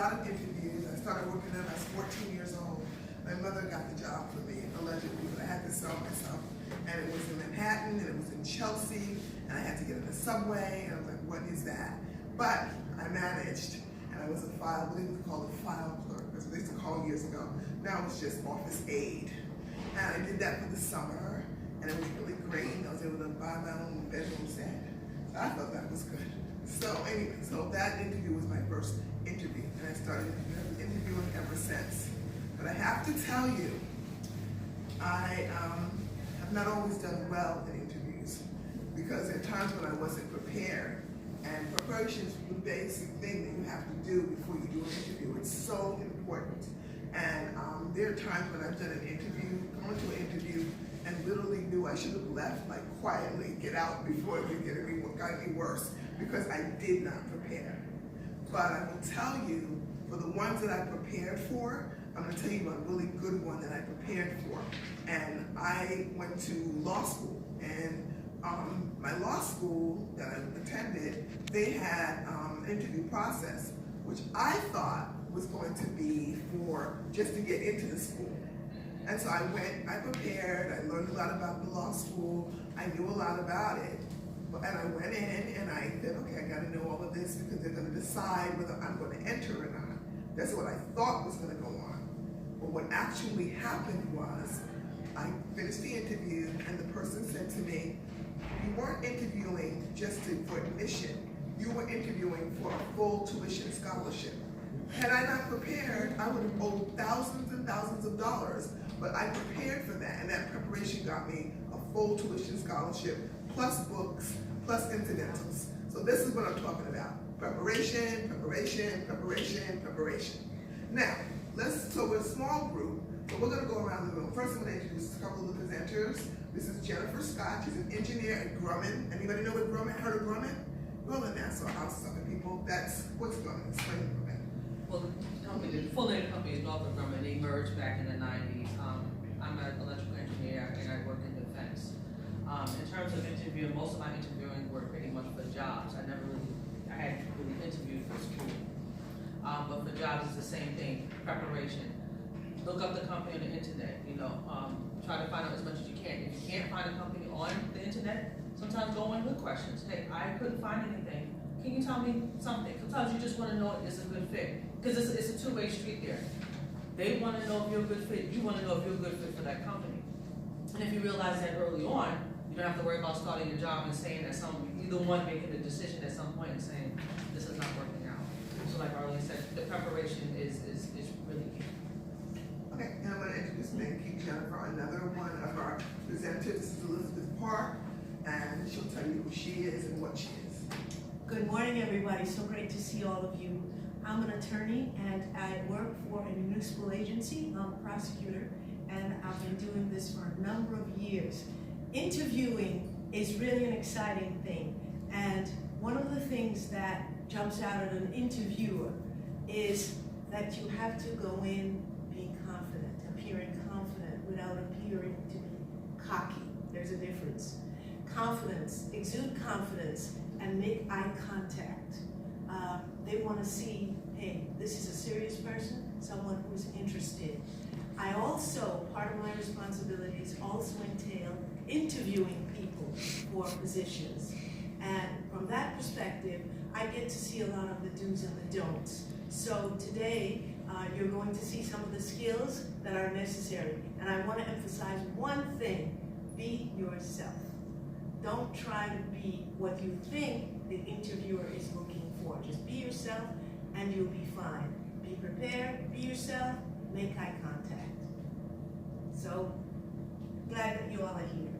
lot of interviews. I started working when I was 14 years old. My mother got the job for me, allegedly, but I had to sell myself. And it was in Manhattan, and it was in Chelsea, and I had to get in the subway, and I was like, what is that? But I managed, and I was a what they would call a file clerk. That's what they used to call years ago. Now it's just office aide. And I did that for the summer, and it was really great. I was able to buy my own bedroom set. So I thought that was good. So anyway, so that interview was my first interview, and I started interviewing ever since. But I have to tell you, I have not always done well in interviews, because there are times when I wasn't prepared, and preparation is the basic thing that you have to do before you do an interview. It's so important. And there are times when I've done an interview, gone to an interview, and literally knew I should have left, like quietly, get out before it got any worse, because I did not prepare. But I will tell you, for the ones that I prepared for, I'm going to tell you a really good one that I prepared for. And I went to law school, and my law school that I attended, they had an interview process, which I thought was going to be for just to get into the school. And so I went, I prepared, I learned a lot about the law school, I knew a lot about it. And I went in and I said, okay, I gotta know all of this, because they're gonna decide whether I'm gonna enter or not. That's what I thought was gonna go on. But what actually happened was, I finished the interview and the person said to me, you weren't interviewing just for admission, you were interviewing for a full tuition scholarship. Had I not prepared, I would have owed thousands and thousands of dollars, but I prepared for that, and that preparation got me a full tuition scholarship, plus books, plus incidentals. So this is what I'm talking about. Preparation, preparation, preparation, preparation. Now, so we're a small group, so we're gonna go around the room. First, I'm gonna introduce a couple of the presenters. This is Jennifer Scott, she's an engineer at Grumman. Anybody know what Grumman, heard of Grumman? Well, the Nassau House of people, what's Grumman? Explain Grumman. Well, the full name of the company is Northrop Grumman. They merged back in the 90s. I'm an electrical engineer and I work in defense. In terms of interviewing, most of my interviewing were pretty much for jobs. I hadn't really interviewed for school. But for jobs, it's the same thing, preparation. Look up the company on the internet, try to find out as much as you can. If you can't find a company on the internet, sometimes go in with questions. Hey, I couldn't find anything. Can you tell me something? Sometimes you just want to know if it's a good fit. Because it's a two-way street there. They want to know if you're a good fit. You want to know if you're a good fit for that company. And if you realize that early on, you don't have to worry about starting your job and saying that either one making a decision at some point and saying, this is not working out. So like Arlene said, the preparation is really key. Okay, and I'm going to introduce Jennifer, another one of our presenters. This is Elizabeth Park, and she'll tell you who she is and what she is. Good morning, everybody. So great to see all of you. I'm an attorney, and I work for a municipal agency. I'm a prosecutor, and I've been doing this for a number of years. Interviewing is really an exciting thing, and one of the things that jumps out at an interviewer is that you have to go in being confident, appearing confident without appearing to be cocky. There's a difference. Confidence, exude confidence, and make eye contact. They want to see, hey, this is a serious person, someone who's interested. Part of my responsibilities also entail interviewing people for positions. And from that perspective, I get to see a lot of the do's and the don'ts. So today, you're going to see some of the skills that are necessary. And I want to emphasize one thing: be yourself. Don't try to be what you think the interviewer is looking for. Just be yourself and you'll be fine. Be prepared, be yourself, make eye contact. So, glad that you all are here.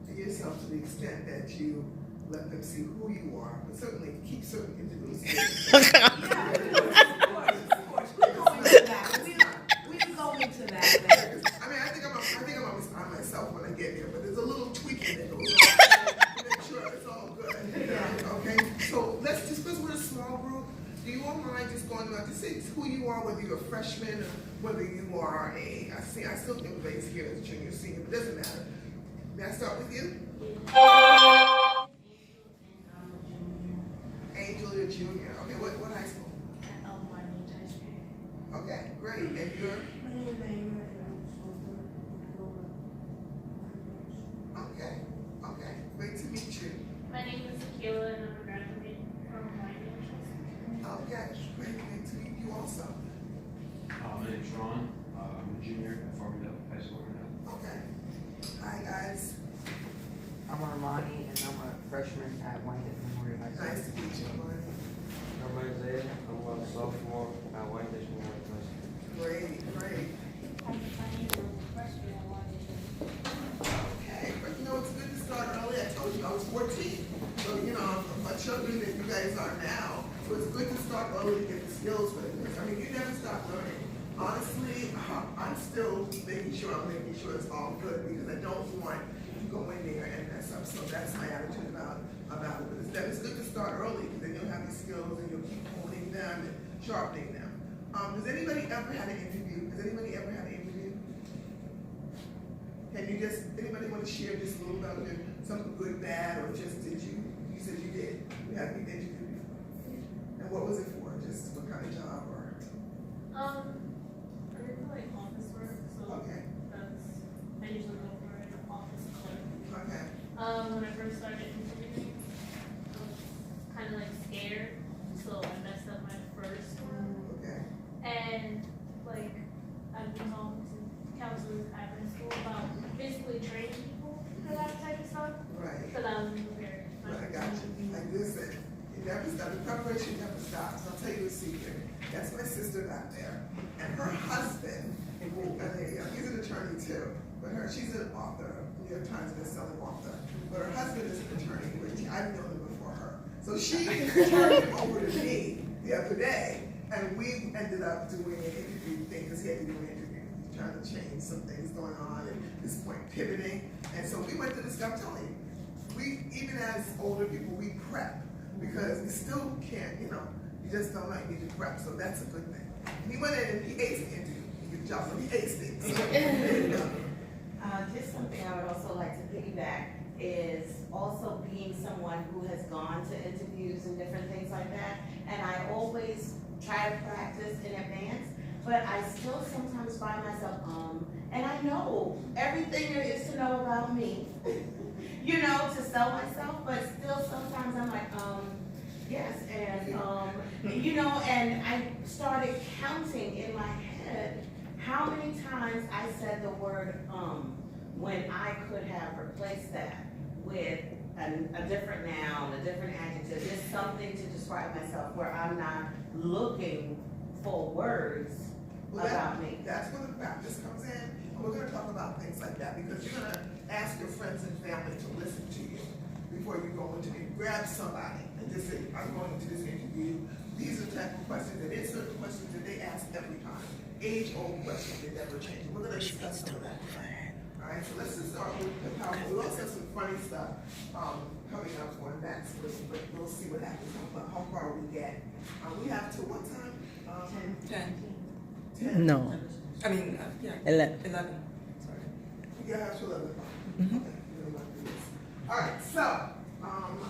Be yourself to the extent that you let them see who you are, but certainly keep certain interviews. Yeah, of course. We'll go into that. We'll go into that. I mean, I think I'm myself when I get here, but there's a little tweaking that goes on to make sure it's all good. Yeah. Okay, so let's just, because we're a small group, do you all mind just going about to say who you are, whether you're a freshman, or whether you are I still think everybody's here as a junior, senior, but it doesn't matter. May I start with you? Angel, you're junior. Okay, what high school? At Elmhorn High Great, and you're? My name is Naima, and I'm Okay, okay, great to meet you. My name is Akila and I'm a graduate from Wyoming. Okay, great to meet you also. My name's Ron. I'm a junior at Farmingdale High School right now. Okay. Hi, guys. I'm Armani, and I'm a freshman at Wyandotte Memorial High School. Nice to meet you, Marty. I'm Isaiah. I'm a sophomore at Wyandotte Memorial High School. Great, great. I'm a freshman at Wyoming. Okay, but you know, it's good to start early. I told you I was 14, so you know, I'm much younger than you guys are now. So it's good to start early to get the skills for this. I mean, you never stop learning. Honestly, I'm still making sure it's all good because I don't want to go in there and mess up. So that's my attitude about it. But it's good to start early because then you'll have these skills and you'll keep honing them and sharpening them. Does anybody ever had an interview? Has anybody ever had an interview? Can you anybody want to share just a little about it? Something good, bad, or just did you said you did. You had an interview before. And what was it for? Just what kind of job or? I did like office work, so Okay, I usually go for an office clerk. okay, When I first started interviewing, I was kind of like scared, so I messed up my first one. okay. And like I've been talking to counselors at my school about basically training people for that type of stuff, Right, because I wasn't prepared. right, I got you. Like listen, you never stop, the preparation never stops. I'll tell you a secret. That's my sister back there. And her husband, he's an attorney too, but she's an author, New York Times best-selling author. But her husband is an attorney, which I've known him before her. So she turned him over to me the other day, and we ended up doing an interview thing, because he had to do an interview. He's trying to change some things going on, and at this point pivoting. And so we went to this guy, I'm telling you, even as older people, we prep, because we still can't, you just don't like need to prep, so that's a good thing. And he went in and he aced the interview. Good job, so he aced it. So, there you go. Just something I would also like to piggyback is also being someone who has gone to interviews and different things like that. And I always try to practice in advance, but I still sometimes find myself, and I know everything there is to know about me, to sell myself, but still sometimes I'm like, yes, and, and I started counting in my head how many times I said the word, when I could have replaced that with a different noun, a different adjective, just something to describe myself where I'm not looking for words about me. That's where the practice comes in, and we're gonna talk about things like that, because you're gonna ask your friends and family to listen to you before you go into it. Grab somebody and just say, I'm going into this interview, these are the type of questions, and it's certain questions that they ask every time. Age-old questions, they never change. We're gonna discuss some of that. All right, so let's just start with the PowerPoint. We also have some funny stuff coming up for that, but we'll see what happens, how far we get. We have to what time? 10. No. I mean, 11. 11. Sorry. Yeah, that's 11 o'clock. Okay, we're gonna do this. All right, so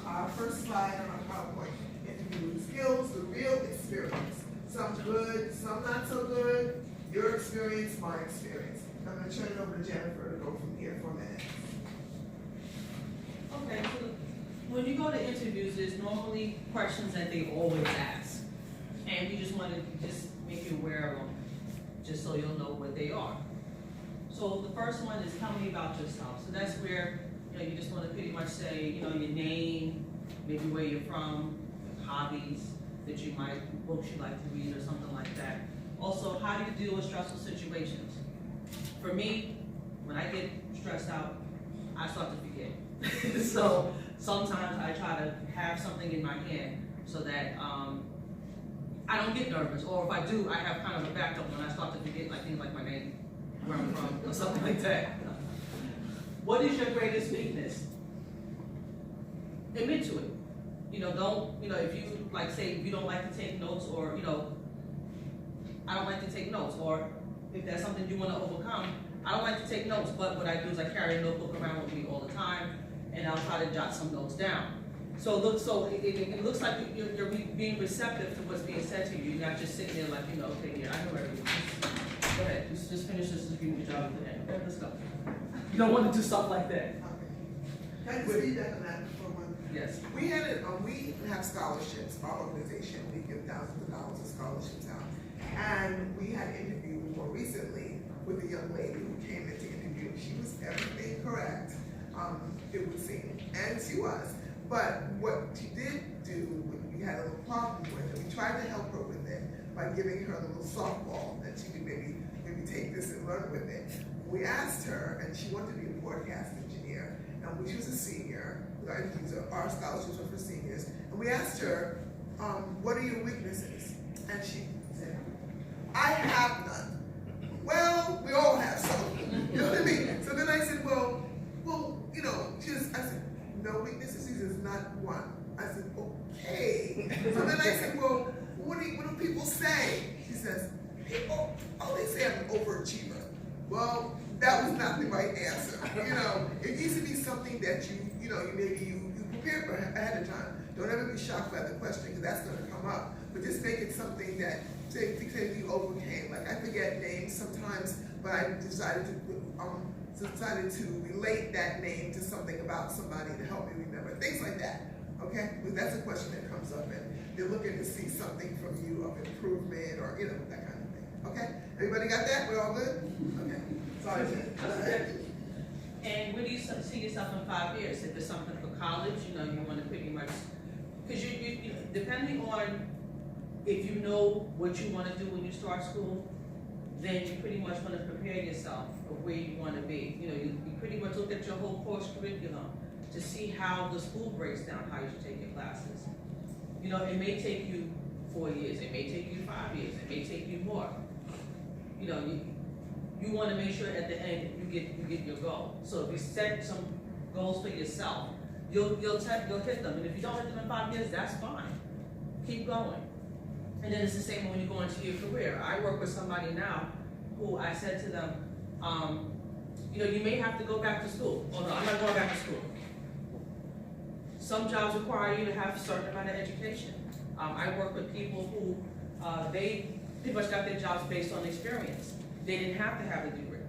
our first slide on our PowerPoint, interview skills, the real experience. Some good, some not so good. Your experience, my experience. I'm gonna turn it over to Jennifer to go from here for a minute. Okay, so when you go to interviews, there's normally questions that they always ask. And we just want to make you aware of them, just so you'll know what they are. So the first one is tell me about yourself. So that's where, you just want to pretty much say, your name, maybe where you're from, hobbies that you might, books you like to read or something like that. Also, how do you deal with stressful situations? For me, when I get stressed out, I start to forget. So sometimes I try to have something in my hand so that I don't get nervous, or if I do, I have kind of a backup when I start to forget things like my name, where I'm from, or something like that. What is your greatest weakness? Admit to it. Don't, if you say you don't like to take notes, or I don't like to take notes, or if that's something you want to overcome, I don't like to take notes, but what I do is I carry a notebook around with me all the time, and I'll try to jot some notes down. So it looks like you're being receptive to what's being said to you. You're not just sitting there like, okay, yeah, I know everything. Go ahead, just finish this, just give me the job at the end, okay, let's go. You don't wanna do stuff like that. Okay. Can I just feedback on that for one? Yes. We have scholarships, our organization, we give thousands of dollars of scholarships out. And we had an interview more recently with a young lady who came in to interview. She was everything correct, it would seem, and she was. But what she did do, we had a little problem with it, we tried to help her with it by giving her a little softball that she could maybe take this and run with it. We asked her, and she wanted to be a broadcast engineer, and she was a senior, our scholarships are for seniors, and we asked her, what are your weaknesses? And she said, I have none. Well, we all have some, you know what I mean? So then I said, well, you know, I said, no weaknesses, he says, not one. I said, okay. So then I said, well, what do people say? She says, people, they say I'm an overachiever. Well, that was not the right answer. You know, it needs to be something that you prepare for ahead of time. Don't ever be shocked by the question, because that's gonna come up. But just make it something that, say you overcame. Like, I forget names sometimes, but I decided to relate that name to something about somebody to help me remember. Things like that, okay? But that's a question that comes up, and they're looking to see something from you of improvement or, you know, that kind of thing, okay? Everybody got that? We're all good? Okay. Sorry, Jen. And where do you see yourself in 5 years? If it's something for college, you know, you wanna pretty much, because you depending on if you know what you wanna do when you start school, then you pretty much wanna prepare yourself for where you wanna be. You know, you pretty much look at your whole course curriculum to see how the school breaks down, how you should take your classes. You know, it may take you 4 years, it may take you 5 years, it may take you more. You know, you wanna make sure at the end you get your goal. So if you set some goals for yourself, you'll hit them. And if you don't hit them in 5 years, that's fine. Keep going. And then it's the same when you go into your career. I work with somebody now who I said to them, you know, you may have to go back to school. Oh no, I'm not going back to school. Some jobs require you to have a certain amount of education. I work with people who, they pretty much got their jobs based on experience. They didn't have to have a degree.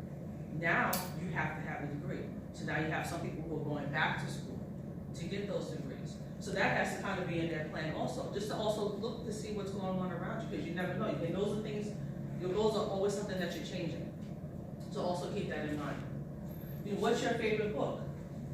Now you have to have a degree. So now you have some people who are going back to school to get those degrees. So that has to kind of be in their plan also, just to also look to see what's going on around you, because you never know. And those are things, your goals are always something that you're changing. So also keep that in mind. You know, what's your favorite book?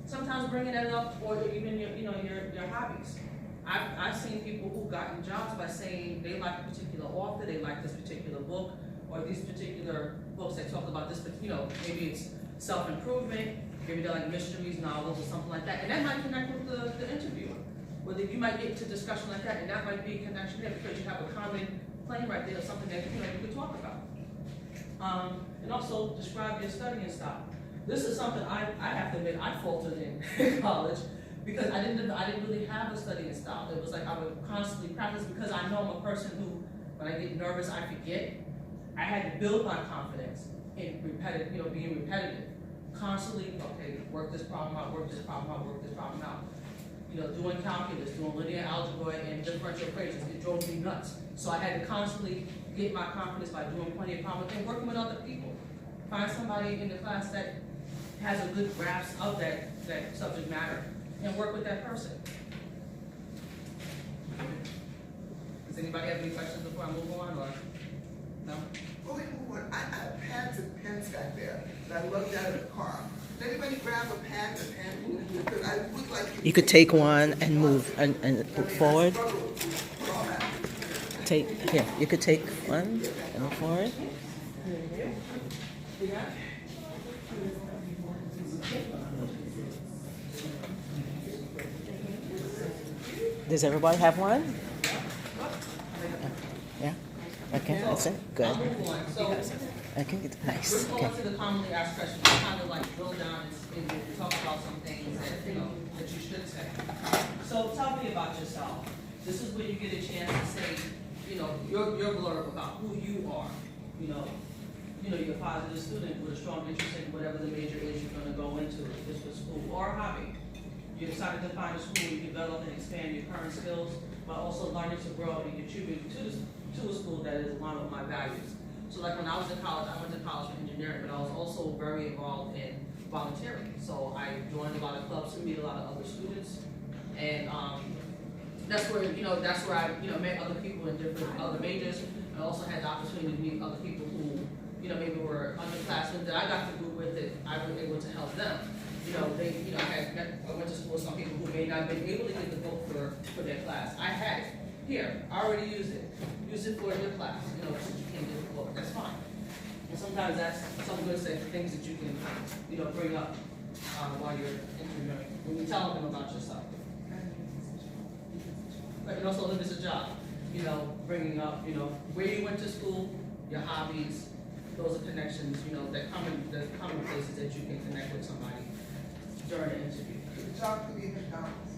Sometimes bringing that up, or even your hobbies. I've seen people who've gotten jobs by saying they like a particular author, they like this particular book, or these particular books that talk about this, you know, maybe it's self-improvement, maybe they're like mysteries, novels, or something like that, and that might connect with the interviewer. Whether you might get into a discussion like that, and that might be a connection there because you have a common plane right there, or something that you could talk about. And also describe your studying style. This is something I have to admit I faltered in college because I didn't really have a studying style. It was like I would constantly practice because I know I'm a person who, when I get nervous, I forget. I had to build my confidence in being repetitive. Constantly, okay, work this problem out, work this problem out, work this problem out. You know, doing calculus, doing linear algebra and differential equations, it drove me nuts. So I had to constantly get my confidence by doing plenty of problems and working with other people. Find somebody in the class that has a good grasp of that subject matter and work with that person. Does anybody have any questions before I move on, or no? Before we move on, I have pads and pens back there that I lugged out of the car. Did anybody grab a pad and pen? Because I would like You could take one and move and move forward. Here, you could take one and move forward. Does everybody have one? Yeah? Okay, that's it. Good. I'll move on. So Okay, nice. we're going to the commonly asked questions, to kind of like drill down and talk about some things that you should say. So tell me about yourself. This is where you get a chance to say, your blurb about who you are. You're a positive student with a strong interest in whatever the major is you're going to go into, if it's for school or a hobby. You're excited to find a school where you develop and expand your current skills, but also learning to grow and contribute to a school that is aligned with my values. So like when I was in college, I went to college for engineering, but I was also very involved in volunteering. So I joined a lot of clubs to meet a lot of other students. And that's where I, met other people in different other majors. I also had the opportunity to meet other people who, maybe were underclassmen that I got to group with that I was able to help them. I went to school with some people who may not have been able to get the book for their class. I had it. Here, I already used it. Use it for your class, since you can't get the book, that's fine. And sometimes that's some good things that you can, bring up while you're interviewing, when you tell them about yourself. But it also limits a job, bringing up, where you went to school, your hobbies, those are connections, that common places that you can connect with somebody during an interview. The job could be McDonald's.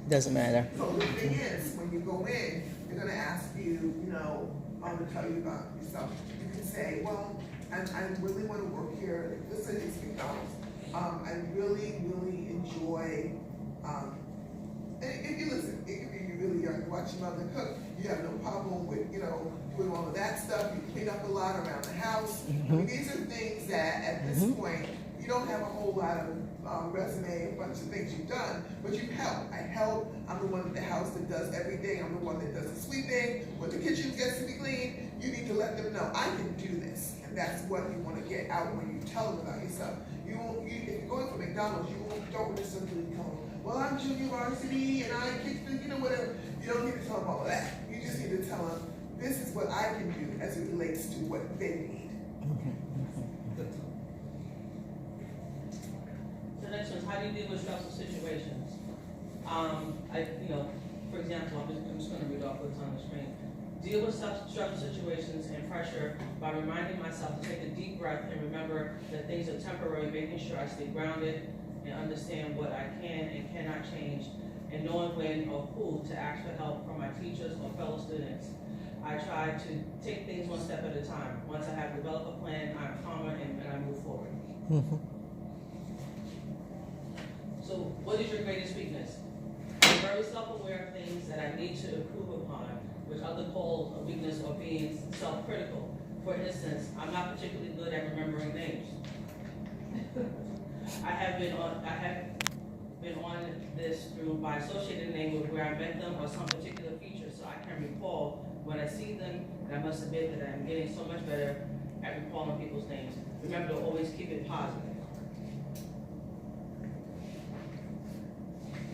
Doesn't matter. So the thing is, when you go in, they're gonna ask you, to tell you about yourself. You can say, well, I really wanna work here, listen, it's McDonald's. I really, really enjoy, and if you listen, if you really are watching mother cook, you have no problem with, with all of that stuff. You clean up a lot around the house. I mean, these are things that at this point, you don't have a whole lot of resume, a bunch of things you've done, but you help. I help. I'm the one at the house that does everything. I'm the one that does the sweeping. When the kitchen gets to be clean, you need to let them know I can do this, and that's what you want to get out when you tell them about yourself. If you're going for McDonald's, don't necessarily tell them, well, I'm junior varsity and I kicked the, whatever. You don't need to tell them all of that. You just need to tell them this is what I can do as it relates to what they need. The next one is, how do you deal with stressful situations? For example, I'm just going to read off what's on the screen. Deal with stressful situations and pressure by reminding myself to take a deep breath and remember that things are temporary, making sure I stay grounded and understand what I can and cannot change, and knowing when or who to ask for help from my teachers or fellow students. I try to take things one step at a time. Once I have developed a plan, I'm calmer and I move forward. So what is your greatest weakness? I'm very self-aware of things that I need to improve upon, which others call a weakness or being self-critical. For instance, I'm not particularly good at remembering names. I have been on this through by associating a name with where I met them or some particular feature, so I can recall when I see them, and I must admit that I'm getting so much better at recalling people's names. Remember to always keep it positive.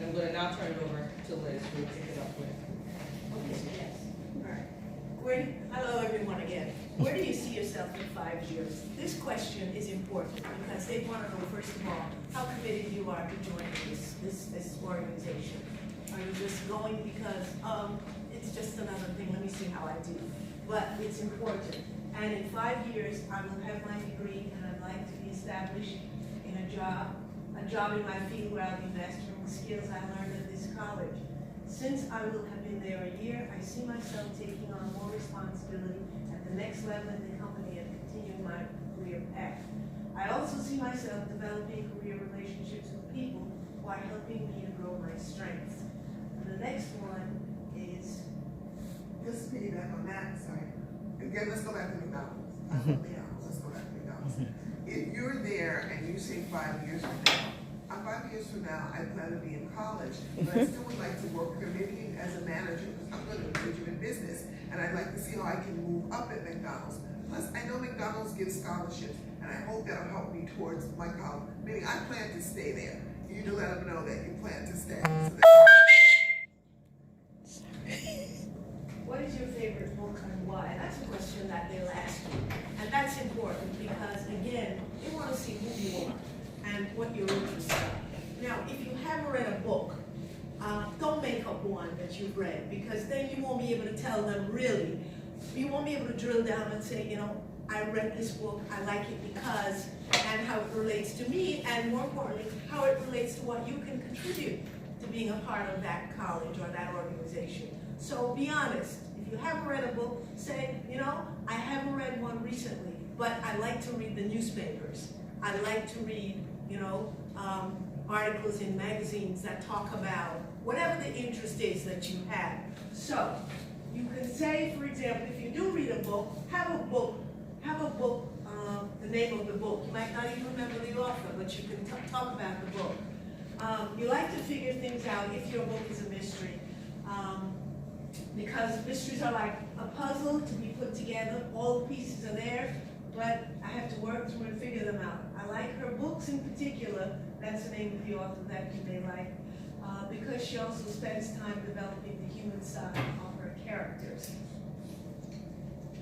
I'm going to now turn it over to Liz, who will pick it up with. Okay, yes, all right. Hello everyone again. Where do you see yourself in 5 years? This question is important because they want to know, first of all, how committed you are to joining this organization. Are you just going because it's just another thing, let me see how I do. But it's important. And in 5 years, I will have my degree and I'd like to be established in a job in my field where I'll be mastering the skills I learned at this college. Since I will have been there a year, I see myself taking on more responsibility at the next level in the company and continuing my career path. I also see myself developing career relationships with people who are helping me to grow my strengths. And the next one is... Just to piggyback on that, sorry. Again, let's go back to McDonald's. Let's go back to McDonald's. If you're there and you say 5 years from now, 5 years from now, I plan to be in college, but I still would like to work maybe as a manager because I'm going to major in business, and I'd like to see how I can move up at McDonald's. Plus, I know McDonald's gives scholarships, and I hope that'll help me towards my college. Meaning, I plan to stay there. You need to let them know that you plan to stay. What is your favorite book and why? That's a question that they'll ask you. And that's important because, again, they want to see who you are and what your interests are. Now, if you haven't read a book, don't make up one that you've read because then you won't be able to tell them really. You won't be able to drill down and say, I read this book, I like it because, and how it relates to me, and more importantly, how it relates to what you can contribute to being a part of that college or that organization. So be honest. If you haven't read a book, say, I haven't read one recently, but I like to read the newspapers. I like to read, articles in magazines that talk about whatever the interest is that you have. So you can say, for example, if you do read a book, have a book have a book, the name of the book. You might not even remember the author, but you can talk about the book. You like to figure things out if your book is a mystery. Because mysteries are like a puzzle to be put together. All the pieces are there, but I have to work through and figure them out. I like her books in particular. That's the name of the author that you may like. Because she also spends time developing the human side of her characters.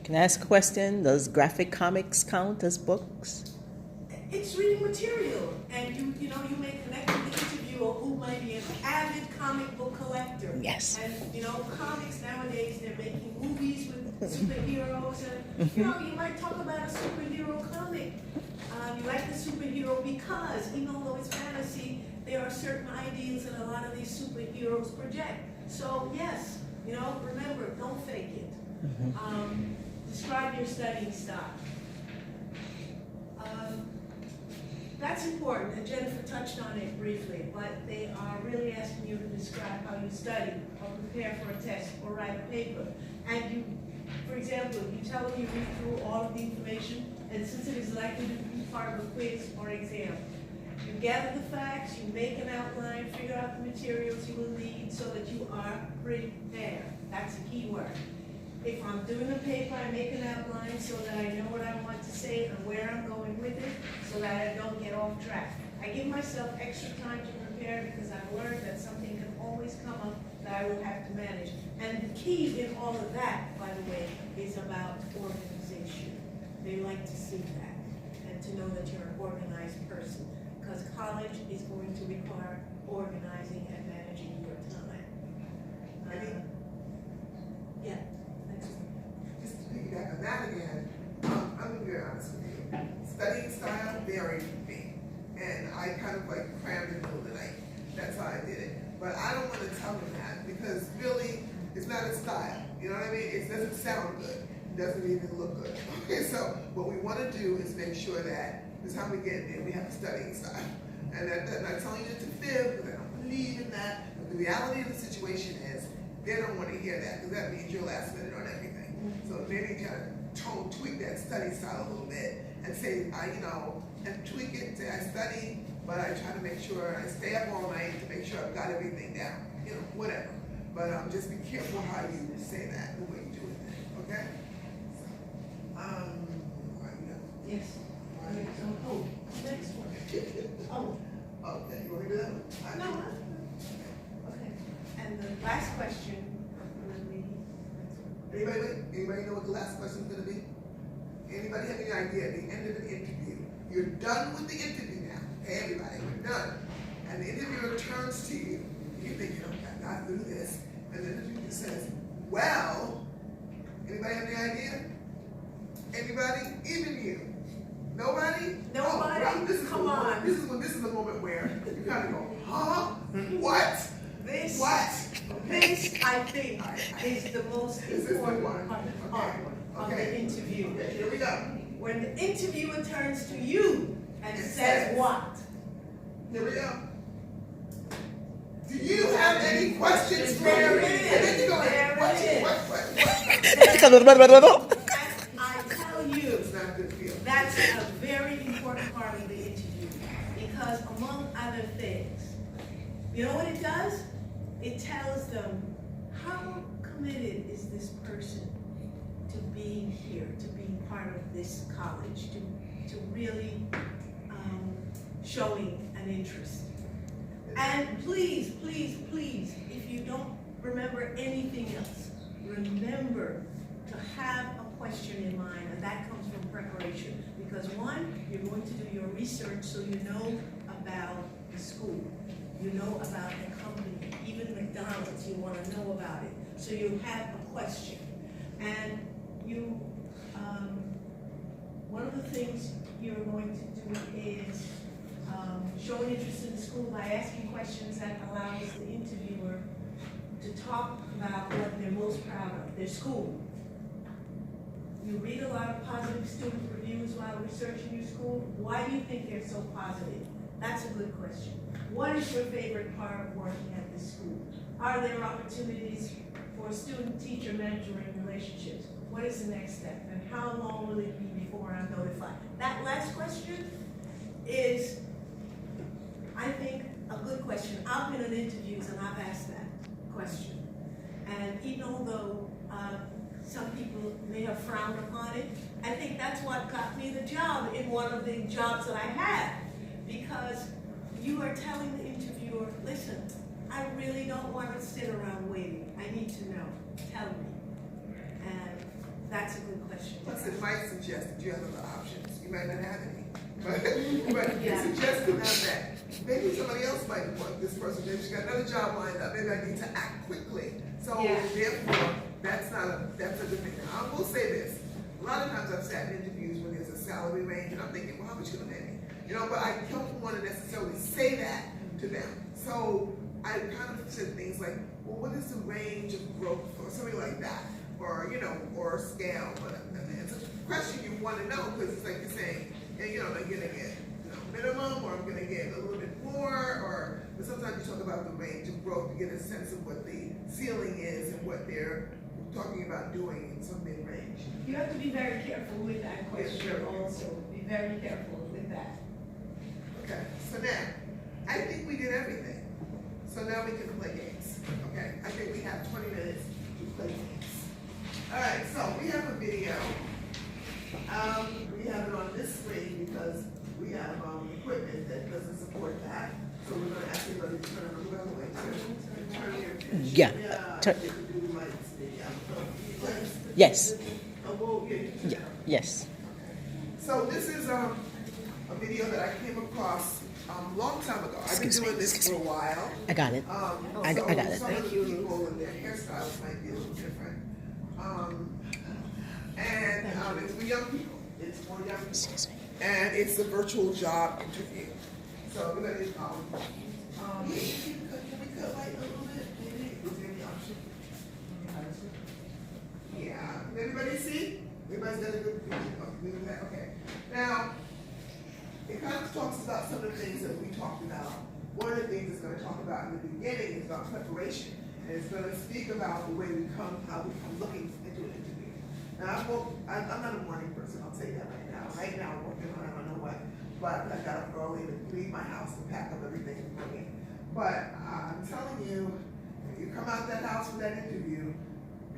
Can I ask a question? Does graphic comics count as books? It's reading material, and you know, you may connect with the interviewer who might be an avid comic book collector. Yes. And you know, comics nowadays, they're making movies with superheroes, and you know, you might talk about a superhero comic. You like the superhero because even though it's fantasy, there are certain ideals that a lot of these superheroes project. So yes, you know, remember, don't fake it. Describe your studying style. That's important, and Jennifer touched on it briefly, but they are really asking you to describe how you study or prepare for a test or write a paper. And you, for example, you tell them you read through all of the information, and since it is likely to be part of a quiz or exam, you gather the facts, you make an outline, figure out the materials you will need so that you are prepared. That's the key word. If I'm doing a paper, I make an outline so that I know what I want to say and where I'm going with it so that I don't get off track. I give myself extra time to prepare because I've learned that something can always come up that I will have to manage. And the key in all of that, by the way, is about organization. They like to see that and to know that you're an organized person because college is going to require organizing and managing your time. Yeah. Just to piggyback on that again, I'm gonna be very honest with you. Studying style varied for me. And I kind of like crammed in the middle of the night. That's how I did it. But I don't want to tell them that because really, it's not a style. You know what I mean? It doesn't sound good. It doesn't even look good. Okay, so what we want to do is make sure that this time we get in, we have a studying style. And I'm not telling you to fib, because I don't believe in that. But the reality of the situation is, they don't want to hear that, because that means you're last minute on everything. So maybe kind of tweak that study style a little bit and say, and tweak it, say I study, but I try to make sure I stay up all night to make sure I've got everything down, whatever. But just be careful how you say that, the way you do it, okay? Yes. Oh, next one. Oh. Okay, you want me to do that one? No. Okay. And the last question will be. Anybody know what the last question is going to be? Anybody have any idea at the end of an interview? You're done with the interview now. Hey, everybody, we're done. And the interviewer turns to you. You think, I got through this. And the interviewer says, well, anybody have any idea? Anybody? Even you? Nobody? Nobody? Oh, this is Come on. This is the moment where you kind of go, huh? What? This. What? This, I think, is the most important part of the interview. Okay, here we go. When the interviewer turns to you and says what? Here we go. Do you have any questions for me? There it is. And then you go, There what? And I tell you, It's not a good feel. that's a very important part of the interview because among other things, you know what it does? It tells them how committed is this person to being here, to being part of this college, to really showing an interest. And please, please, please, if you don't remember anything else, remember to have a question in mind, and that comes from preparation. Because one, you're going to do your research so you know about the school, you know about the company, even McDonald's, you want to know about it. So you have a question. And you, one of the things you're going to do is show an interest in the school by asking questions that allows the interviewer to talk about what they're most proud of, their school. You read a lot of positive student reviews while researching your school. Why do you think they're so positive? That's a good question. What is your favorite part of working at this school? Are there opportunities for student-teacher mentoring relationships? what is the next step? And how long will it be before I'm notified? That last question is, I think, a good question. I've been in interviews and I've asked that question. And even although some people may have frowned upon it, I think that's what got me the job in one of the jobs that I had. Because you are telling the interviewer, listen, I really don't want to sit around waiting. I need to know. Tell me. And that's a good question. Plus, it might suggest that you have other options. You might not have any. But it suggests to them that maybe somebody else might want this person. Maybe she's got another job lined up. Maybe I need to act quickly. So therefore, that's a good thing. Now, I will say this. A lot of times I've sat in interviews when there's a salary range and I'm thinking, well, how much are you gonna pay me? You know, but I don't want to necessarily say that to them. So I kind of said things like, well, what is the range of growth or something like that? Or, you know, or scale. But it's a question you want to know because it's like you're saying, you know, I'm gonna get minimum or I'm gonna get a little bit more, but sometimes you talk about the range of growth to get a sense of what the ceiling is and what they're talking about doing in some mid-range. You have to be very careful with that question sure. also. Be very careful with that. Okay, so now, I think we did everything. So now we can play games, okay? I think we have 20 minutes to play games. All right, so we have a video. We have it on this screen because we have equipment that doesn't support that. So we're gonna ask everybody to turn it the other way. Turn your Yeah. turn. Do the lights. Yes. Oh, well, yeah, you can turn it Yeah. up. Yes. So this is a video that I came across a long time ago. I've been Excuse me, doing this excuse for a while. I got it. I got it. Some of the people and their hairstyles might be a little different. It's for young people. It's for young people. Excuse me. And it's a virtual job interview. So everybody, can we cut light a little bit? Maybe? Is there any option? Yeah. Can everybody see? Everybody's got a good view of that? Okay. Now, it kind of talks about some of the things that we talked about. One of the things it's going to talk about in the beginning is about preparation. And it's going to speak about the way we come, how we come looking into an interview. Now, I'm not a morning person, I'll say that right now. Right now, I'm working on I don't know what, but I got up early to leave my house and pack up everything and bring it. But I'm telling you, when you come out that house for that interview,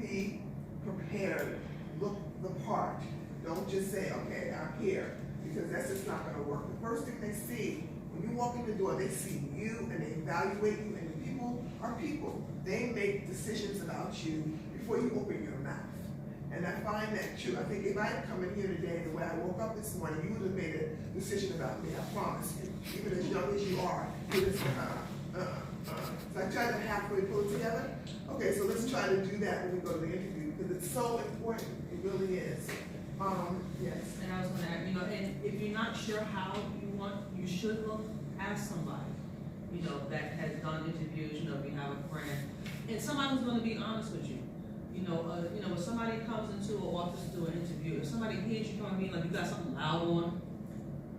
be prepared, look the part. Don't just say, okay, I'm here, because that's just not gonna work. The first thing they see, when you walk in the door, they see you and they evaluate you, and the people are people. They make decisions about you before you open your mouth. And I find that true. I think if I had come in here today, the way I woke up this morning, you would have made a decision about me, I promise you. Even as young as you are, you would have said, So I tried to halfway pull it together. Okay, so let's try to do that when we go to the interview, because it's so important. It really is. Yes. And I was gonna add, you know, and if you're not sure how you should look, ask somebody, you know, that has done interviews, you know, if you have a friend, and somebody who's gonna be honest with you. You know, when somebody comes into an office to do an interview, if somebody hears you coming in, like you got something loud on,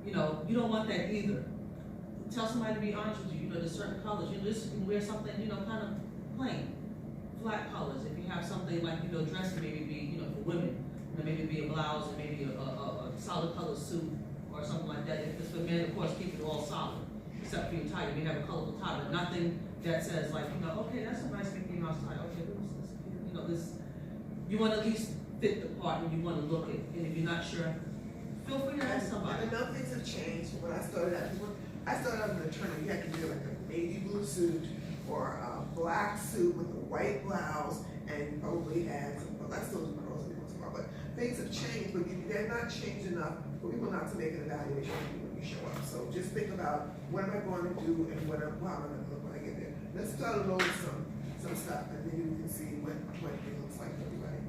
you know, you don't want that either. Tell somebody to be honest with you. You know, there's certain colors. You just can wear something, you know, kind of plain, flat colors. If you have something like, you know, dressing, maybe be, you know, for women, you know, maybe be a blouse and maybe a solid color suit or something like that. If it's for men, of course, keep it all solid, except for your tie. You may have a colorful tie, but nothing that says like, you know, okay, that's a nice Mickey Mouse tie. Okay, who's this? You know, this. You want to at least fit the part and you want to look it. And if you're not sure, feel free to ask somebody. And enough things have changed from when I started out. When I started out as an attorney, you had to wear like a navy blue suit or a black suit with a white blouse, and you probably had some, well, that's still in my rose tomorrow, but things have changed, but they're not changed enough for people not to make an evaluation of you when you show up. So just think about what am I going to do and how am I going to look when I get there. Let's start to load some stuff, and then we can see what it looks like for everybody.